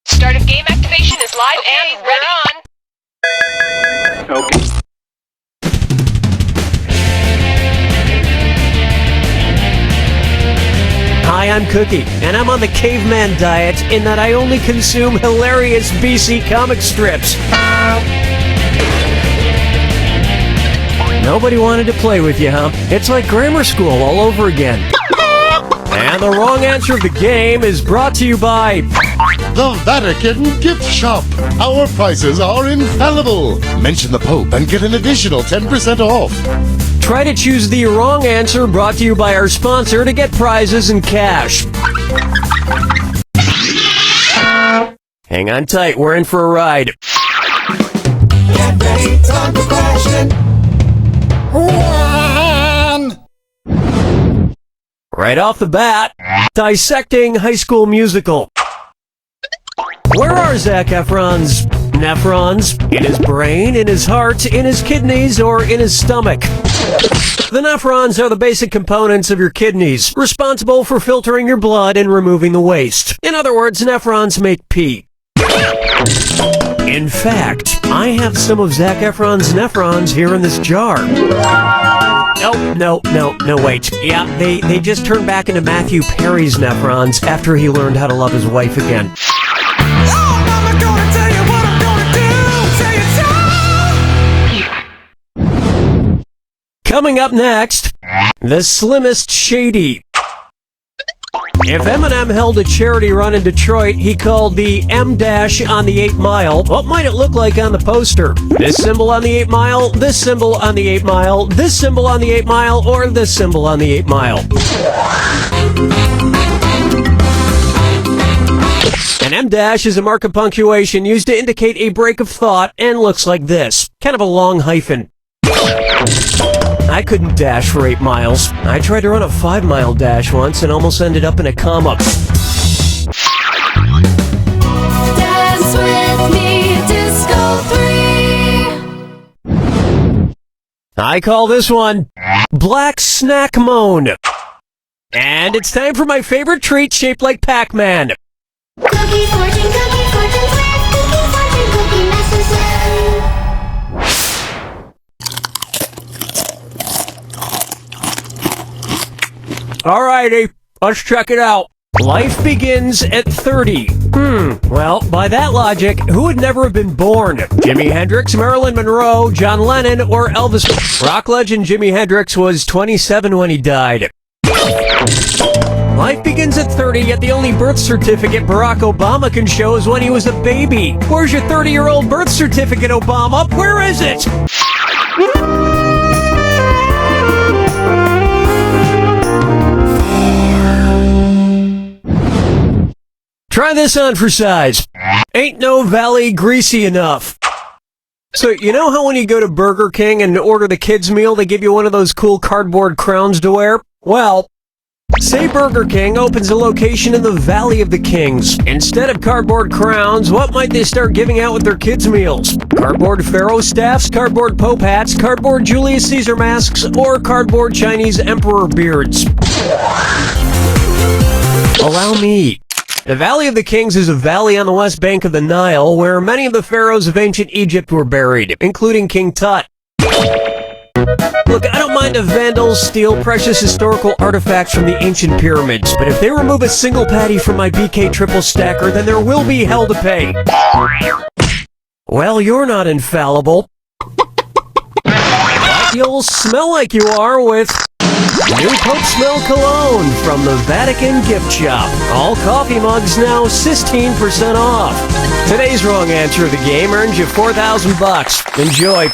Start of game activation is live and ready. We're on. Okay. Hi, I'm Cookie, and I'm on the caveman diet in that I only consume hilarious BC comic strips. Nobody wanted to play with you, huh? It's like grammar school all over again. And the wrong answer of the game is brought to you by The Vatican gift shop. Our prices are infallible. Mention the Pope and get an additional 10% off. Try to choose the wrong answer, brought to you by our sponsor, to get prizes and cash. Hang on tight, we're in for a ride. Get ready, time for question. Right off the bat, dissecting High School Musical. Where are Zac Efron's nephrons? In his brain, in his heart, in his kidneys, or in his stomach? The nephrons are the basic components of your kidneys, responsible for filtering your blood and removing the waste. In other words, nephrons make pee. In fact, I have some of Zac Efron's nephrons here in this jar. Oh, no, wait. Yeah, they just turned back into Matthew Perry's nephrons after he learned how to love his wife again. Coming up next, the slimmest shady. If Eminem held a charity run in Detroit he called the M-dash on the 8 Mile, what might it look like on the poster? This symbol on the 8 Mile, this symbol on the 8 Mile, this symbol on the 8 Mile, or this symbol on the 8 Mile? An M-dash is a mark of punctuation used to indicate a break of thought and looks like this. Kind of a long hyphen. I couldn't dash for 8 miles. I tried to run a 5-mile dash once and almost ended up in a comma. Dance with me, Disco 3. I call this one Black Snack Moan. And it's time for my favorite treat shaped like Pac-Man. Cookie fortune, with Cookie fortune, Cookie Masterson. Alrighty, let's check it out. Life begins at 30. Well, by that logic, who would never have been born? Jimi Hendrix, Marilyn Monroe, John Lennon, or Elvis? Rock legend Jimi Hendrix was 27 when he died. Life begins at 30, yet the only birth certificate Barack Obama can show is when he was a baby. Where's your 30-year-old birth certificate, Obama? Where is it? Try this on for size. Ain't no valley greasy enough. So, you know how when you go to Burger King and order the kids' meal, they give you one of those cool cardboard crowns to wear? Well, say Burger King opens a location in the Valley of the Kings. Instead of cardboard crowns, what might they start giving out with their kids' meals? Cardboard pharaoh staffs, cardboard pope hats, cardboard Julius Caesar masks, or cardboard Chinese emperor beards? Allow me. The Valley of the Kings is a valley on the west bank of the Nile where many of the pharaohs of ancient Egypt were buried, including King Tut. Look, I don't mind if vandals steal precious historical artifacts from the ancient pyramids, but if they remove a single patty from my BK triple stacker, then there will be hell to pay. Well, you're not infallible. But you'll smell like you are with new Pope Smell Cologne from the Vatican gift shop. All coffee mugs now 16% off. Today's wrong answer of the game earns you $4,000. Enjoy.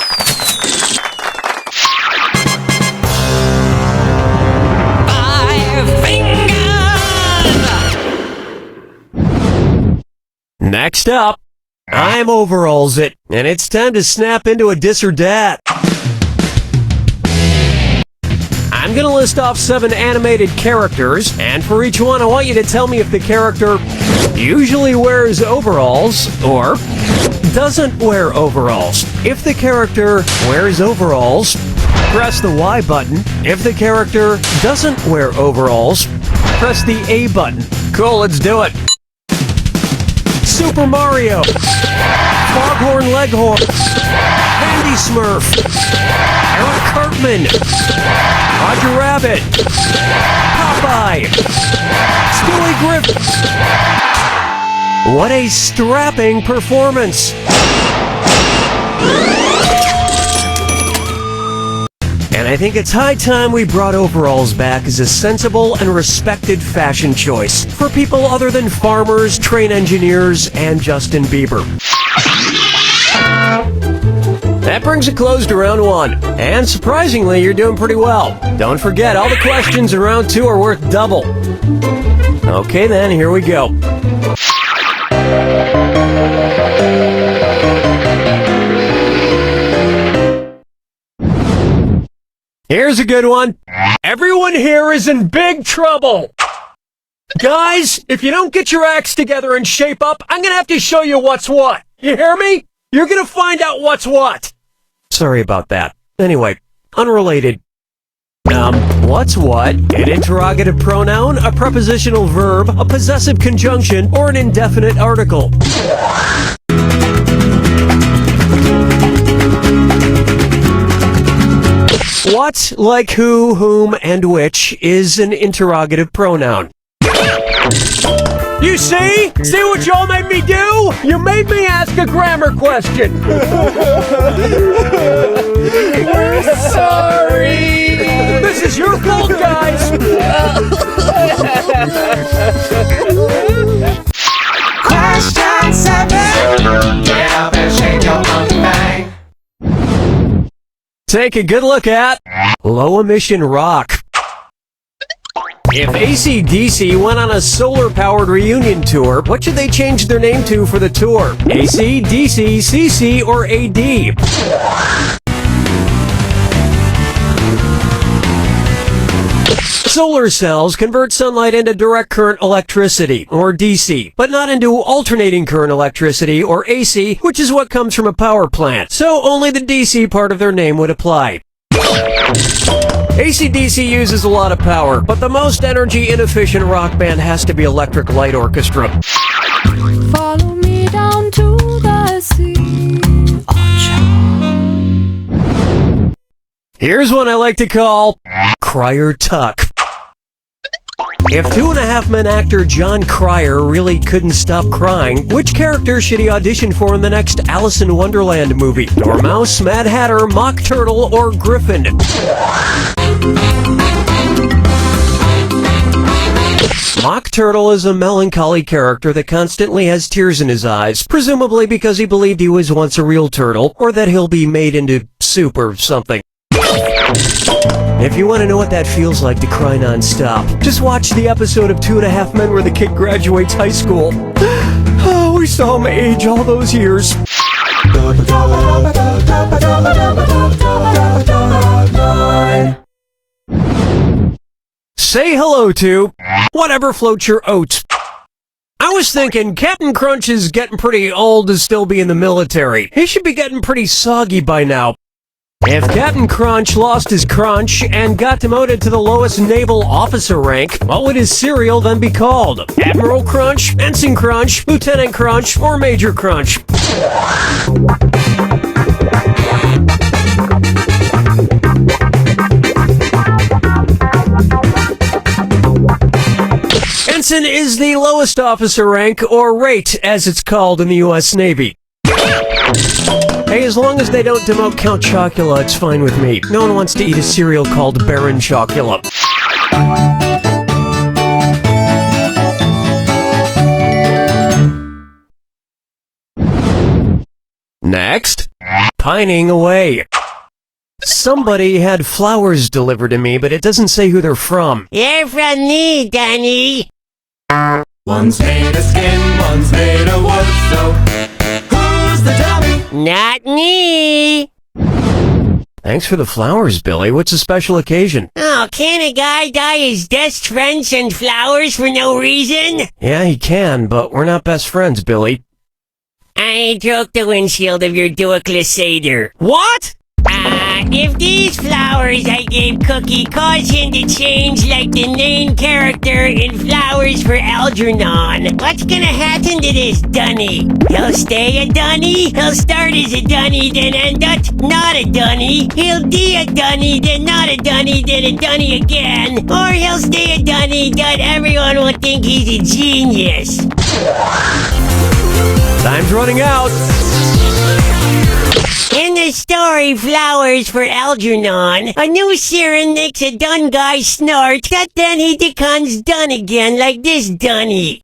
Next up, I'm Overalls It, and it's time to snap into a dis or dat. I'm gonna list off 7 animated characters, and for each one I want you to tell me if the character usually wears overalls or doesn't wear overalls. If the character wears overalls, press the Y button. If the character doesn't wear overalls, press the A button. Cool, let's do it. Super Mario, Foghorn Leghorn, Andy Smurf, Eric Cartman, Roger Rabbit, Popeye, Stewie Griffin. What a strapping performance! And I think it's high time we brought overalls back as a sensible and respected fashion choice for people other than farmers, train engineers, and Justin Bieber. That brings a close to round 1. And surprisingly, you're doing pretty well. Don't forget, all the questions in round 2 are worth double. Okay then, here we go. Here's a good one. Everyone here is in big trouble. Guys, if you don't get your acts together and shape up, I'm gonna have to show you what's what. You hear me? You're gonna find out what's what. Sorry about that. Anyway, unrelated. What's what? An interrogative pronoun, a prepositional verb, a possessive conjunction, or an indefinite article. What, like who, whom, and which, is an interrogative pronoun. You see? See what y'all made me do? You made me ask a grammar question. We're sorry. This is your fault, guys. Question 7. Get up and shake your monkey bang. Take a good look at low-emission rock. If AC/DC went on a solar-powered reunion tour, what should they change their name to for the tour? AC, DC, CC, or AD? Solar cells convert sunlight into direct current electricity, or DC, but not into alternating current electricity, or AC, which is what comes from a power plant. So only the DC part of their name would apply. AC/DC uses a lot of power, but the most energy-inefficient rock band has to be Electric Light Orchestra. Follow me down to the sea. Here's one I like to call Cryer Tuck. If Two and a Half Men actor John Cryer really couldn't stop crying, which character should he audition for in the next Alice in Wonderland movie? Dormouse, Mad Hatter, Mock Turtle, or Griffin? Mock Turtle is a melancholy character that constantly has tears in his eyes, presumably because he believed he was once a real turtle, or that he'll be made into soup or something. If you want to know what that feels like to cry non-stop, just watch the episode of 2.5 Men where the kid graduates high school. Oh, we saw him age all those years. Say hello to whatever floats your oats. I was thinking Captain Crunch is getting pretty old to still be in the military. He should be getting pretty soggy by now. If Captain Crunch lost his crunch and got demoted to the lowest naval officer rank, what would his cereal then be called? Admiral Crunch, Ensign Crunch, Lieutenant Crunch, or Major Crunch? Ensign is the lowest officer rank, or rate, as it's called in the U.S. Navy. Hey, as long as they don't demote Count Chocula, it's fine with me. No one wants to eat a cereal called Baron Chocula. Next, pining away. Somebody had flowers delivered to me, but it doesn't say who they're from. They're from me, Danny. One's made of skin, one's made of wood, so who's the dummy? Not me. Thanks for the flowers, Billy. What's a special occasion? Oh, can a guy dye his best friend send flowers for no reason? Yeah, he can, but we're not best friends, Billy. I broke the windshield of your Dual Seder. What? If these flowers I gave Cookie cause him to change like the main character in Flowers for Algernon, what's gonna happen to this dunny? He'll stay a dunny, he'll start as a dunny, then end up not a dunny, he'll be a dunny, then not a dunny, then a dunny again, or he'll stay a dunny, but everyone will think he's a genius. Time's running out. In the story Flowers for Algernon, a new siren makes a done guy snort, but then he becomes done again like this dunny.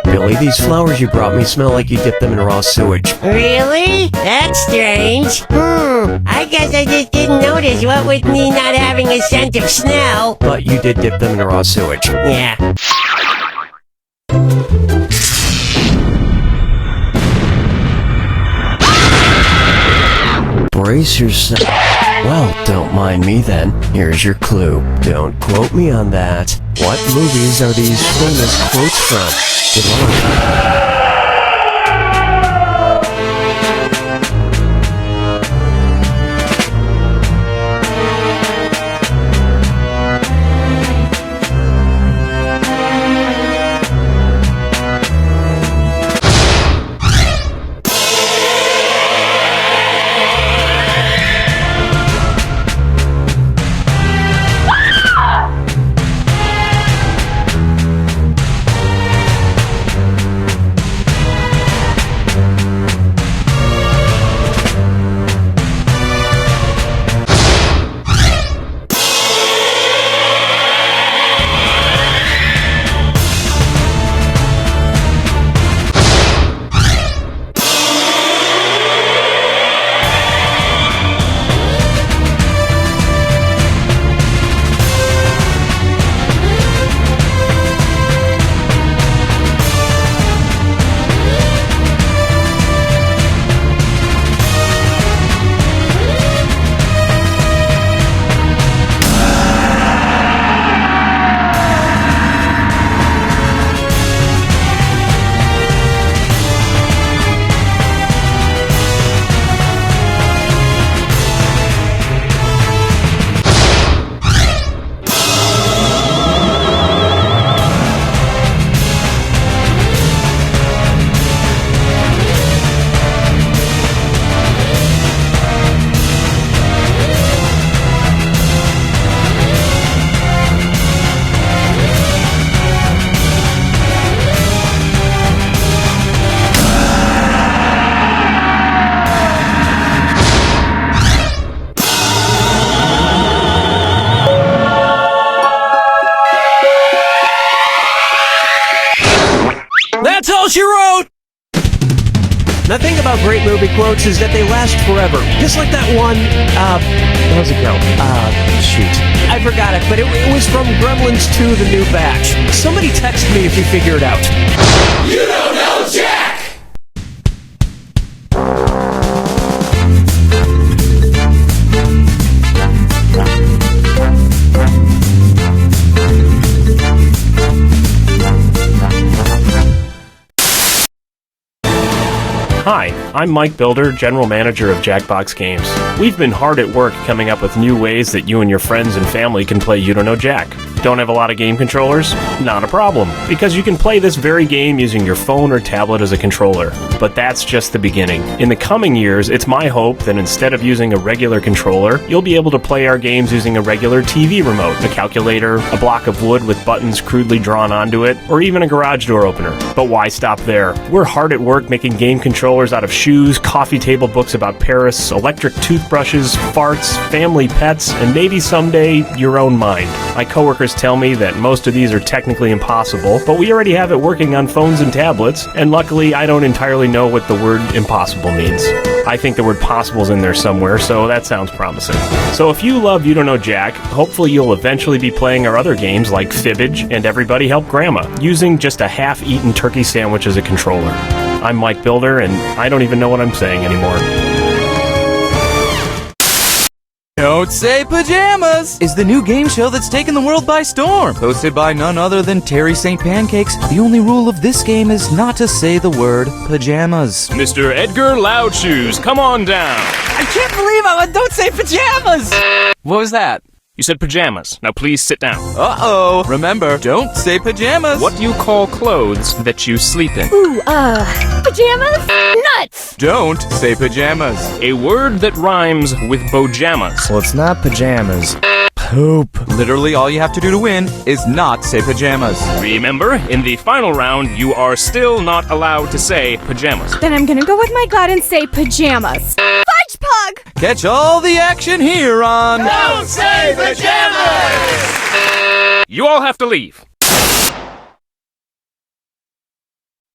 Billy, these flowers you brought me smell like you dipped them in raw sewage. Really? That's strange. I guess I just didn't notice what with me not having a sense of smell. But you did dip them in raw sewage. Yeah. Brace yourself. Well, don't mind me then. Here's your clue. Don't quote me on that. What movies are these famous quotes from? Good luck. That's all she wrote! The thing about great movie quotes is that they last forever. Just like that one, how's it go? Shoot. I forgot it, but it was from Gremlins 2, The New Batch. Somebody text me if you figure it out. You don't know Jack! Hi, I'm Mike Builder, General Manager of Jackbox Games. We've been hard at work coming up with new ways that you and your friends and family can play You Don't Know Jack. Don't have a lot of game controllers? Not a problem, because you can play this very game using your phone or tablet as a controller. But that's just the beginning. In the coming years, it's my hope that instead of using a regular controller, you'll be able to play our games using a regular TV remote, a calculator, a block of wood with buttons crudely drawn onto it, or even a garage door opener. But why stop there? We're hard at work making game controllers out of shoes, coffee table books about Paris, electric toothbrushes, farts, family pets, and maybe someday your own mind. My coworkers tell me that most of these are technically impossible, but we already have it working on phones and tablets, and luckily I don't entirely know what the word impossible means. I think the word possible's in there somewhere, so that sounds promising. So if you love You Don't Know Jack, hopefully you'll eventually be playing our other games like Fibbage and Everybody Help Grandma, using just a half-eaten turkey sandwich as a controller. I'm Mike Builder, and I don't even know what I'm saying anymore. Don't Say Pajamas is the new game show that's taken the world by storm. Hosted by none other than Terry St. Pancakes. The only rule of this game is not to say the word pajamas. Mr. Edgar Loudshoes, come on down. I can't believe I Don't Say Pajamas! What was that? You said pajamas. Now please sit down. Uh-oh. Remember, don't say pajamas. What do you call clothes that you sleep in? Ooh, pajamas? Nuts! Don't say pajamas. A word that rhymes with bojamas. Well, it's not pajamas. Poop. Literally all you have to do to win is not say pajamas. Remember, in the final round, you are still not allowed to say pajamas. Then I'm gonna go with my gut and say pajamas. Fudge Pug! Catch all the action here on Don't Say Pajamas! You all have to leave.